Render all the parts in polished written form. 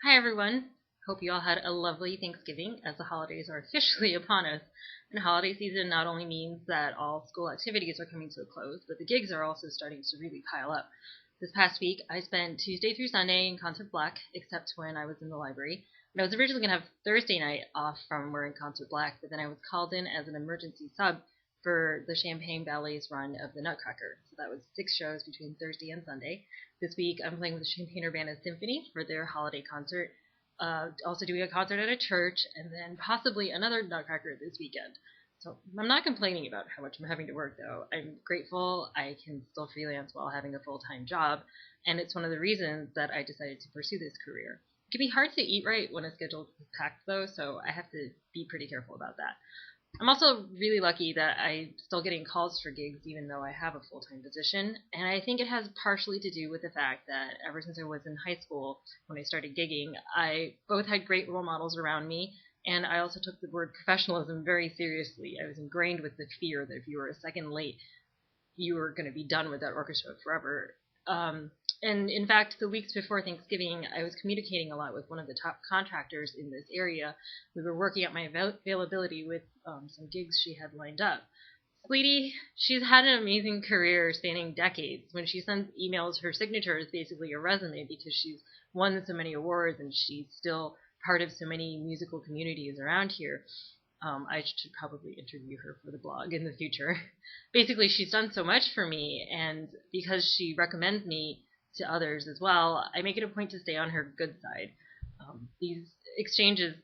Hi everyone. Hope you all had a lovely Thanksgiving as the holidays are officially upon us. And holiday season not only means that all school activities are coming to a close, but the gigs are also starting to really pile up. This past week, I spent Tuesday through Sunday in Concert Black, except when I was in the library. And I was originally going to have Thursday night off from wearing Concert Black, but then I was called in as an emergency sub for the Champagne Ballet's run of the Nutcracker. So that was 6 shows between Thursday and Sunday. This week, I'm playing with the Champagne Urbana Symphony for their holiday concert. Also doing a concert at a church, and then possibly another Nutcracker this weekend. So I'm not complaining about how much I'm having to work, though. I'm grateful I can still freelance while having a full-time job, and it's one of the reasons that I decided to pursue this career. It can be hard to eat right when a schedule is packed, though, so I have to be pretty careful about that. I'm also really lucky that I'm still getting calls for gigs even though I have a full-time position, and I think it has partially to do with the fact that ever since I was in high school when I started gigging, I both had great role models around me, and I also took the word professionalism very seriously. I was ingrained with the fear that if you were a second late, you were going to be done with that orchestra forever. Um, and in fact, the weeks before Thanksgiving, I was communicating a lot with one of the top contractors in this area. We were working out my availability with some gigs she had lined up. Sweetie, she's had an amazing career spanning decades. When she sends emails, her signature is basically a resume because she's won so many awards and she's still part of so many musical communities around here. I should probably interview her for the blog in the future. Basically, she's done so much for me, and because she recommends me to others as well, I make it a point to stay on her good side. These exchanges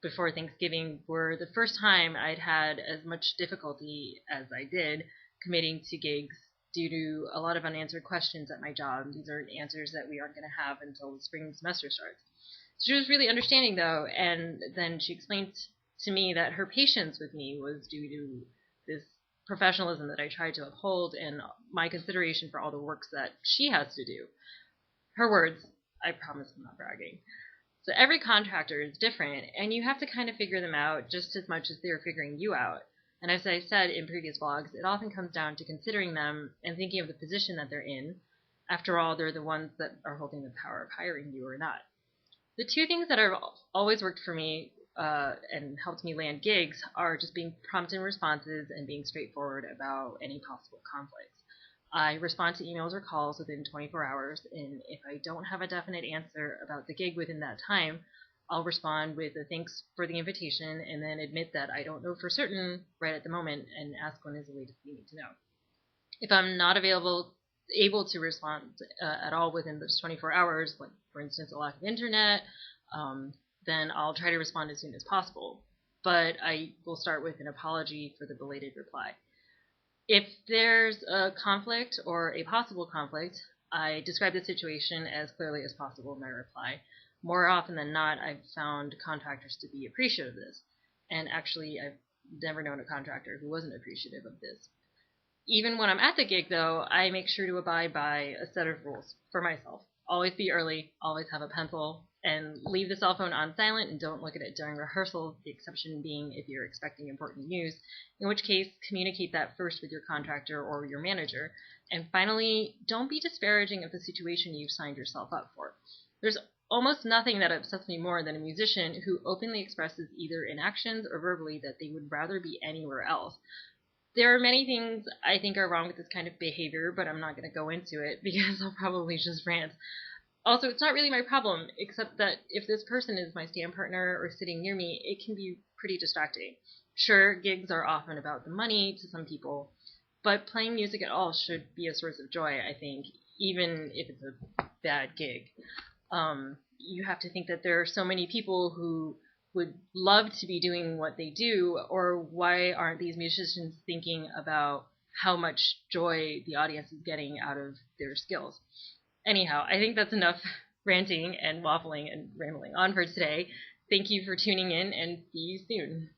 before Thanksgiving were the first time I'd had as much difficulty as I did committing to gigs due to a lot of unanswered questions at my job. These are answers that we aren't going to have until the spring semester starts. So she was really understanding, though, and then she explained to me that her patience with me was due to this professionalism that I tried to uphold and my consideration for all the works that she has to do. Her words, I promise I'm not bragging. So every contractor is different, and you have to kind of figure them out just as much as they're figuring you out. And as I said in previous blogs, it often comes down to considering them and thinking of the position that they're in. After all, they're the ones that are holding the power of hiring you or not. The two things that have always worked for me and helped me land gigs are just being prompt in responses and being straightforward about any possible conflicts. I respond to emails or calls within 24 hours, and if I don't have a definite answer about the gig within that time, I'll respond with a thanks for the invitation and then admit that I don't know for certain right at the moment and ask when is the latest you need to know. If I'm not able to respond at all within those 24 hours, like for instance a lack of internet, then I'll try to respond as soon as possible. But I will start with an apology for the belated reply. If there's a conflict or a possible conflict, I describe the situation as clearly as possible in my reply. More often than not, I've found contractors to be appreciative of this. And actually, I've never known a contractor who wasn't appreciative of this. Even when I'm at the gig, though, I make sure to abide by a set of rules for myself. Always be early, always have a pencil, and leave the cell phone on silent and don't look at it during rehearsal, the exception being if you're expecting important news, in which case communicate that first with your contractor or your manager. And finally, don't be disparaging of the situation you've signed yourself up for. There's almost nothing that upsets me more than a musician who openly expresses either in actions or verbally that they would rather be anywhere else. There are many things I think are wrong with this kind of behavior, but I'm not going to go into it because I'll probably just rant. Also, it's not really my problem, except that if this person is my stand partner or sitting near me, it can be pretty distracting. Sure, gigs are often about the money to some people, but playing music at all should be a source of joy, I think, even if it's a bad gig. You have to think that there are so many people who would love to be doing what they do, or why aren't these musicians thinking about how much joy the audience is getting out of their skills? Anyhow, I think that's enough ranting and waffling and rambling on for today. Thank you for tuning in, and see you soon.